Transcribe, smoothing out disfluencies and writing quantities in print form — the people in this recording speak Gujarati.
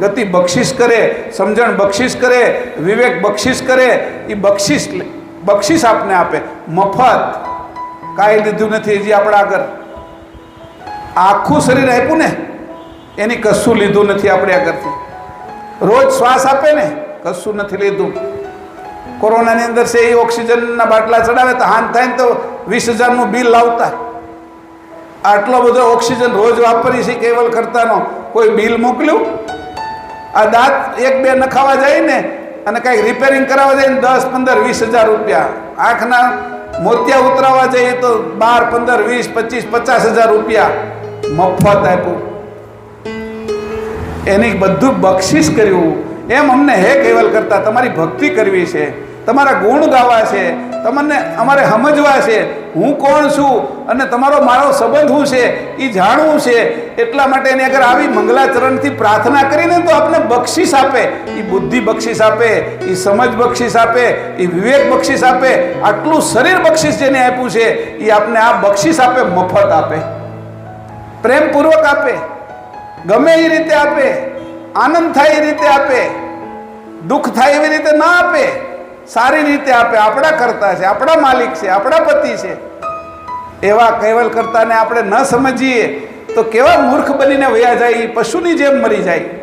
ગતિ બક્ષિસ કરે, સમજણ બક્ષિસ કરે, વિવેક બક્ષિસ કરે, એ બક્ષિસ આપને આપે મફત. કાંઈ લીધું નથી હજી આપણા આગળ. આખું શરીર આપ્યું ને એની કશું લીધું નથી આપણે આગળથી. રોજ શ્વાસ આપે ને કશું નથી લીધું. કોરોનાની અંદર છે એ ઓક્સિજનના બાટલા ચડાવે તો હાન થાય ને તો 20,000નું બિલ લાવતા. આટલો બધો ઓક્સિજન રોજ વાપરી છે કેવલ કરતાનો કોઈ બિલ મોકલ્યું? આ દાંત 1-2 નખાવા જાય ને અને કાંઈક રિપેરિંગ કરાવવા જાય ને 10, 15, 20,000 રૂપિયા. આંખના મોતિયા ઉતરાવવા જઈએ તો 12, 15, 20, 25, 50,000 રૂપિયા મફત આપ્યું. એની બધું બક્ષિસ કર્યું. એમ અમને હે કેવલ કરતા તમારી ભક્તિ કરવી છે, તમારા ગુણ ગાવા છે, તમને અમારે સમજવા છે હું કોણ છું અને તમારો મારો સંબંધ શું છે એ જાણવું છે. એટલા માટે એની આગળ આવી મંગલાચરણથી પ્રાર્થના કરીને તો આપણે બક્ષિસ આપે. એ બુદ્ધિ બક્ષિસ આપે, એ સમજ બક્ષિસ આપે, એ વિવેક બક્ષિસ આપે. આટલું શરીર બક્ષિસ જેને આપ્યું છે એ આપને આ બક્ષિસ આપે, મફત આપે, પ્રેમપૂર્વક આપે, ગમે એ રીતે આપે, આનંદ થાય એ રીતે આપે, દુઃખ થાય એવી રીતે ના આપે, સારી રીતે આપે. આપણા કરતા છે, આપણા માલિક છે, આપણા પતિ છે. એવા કૈવલ કરતાને આપણે ન સમજીએ તો કેવા મૂર્ખ બનીને વયા જાય, પશુની જેમ મરી જાય.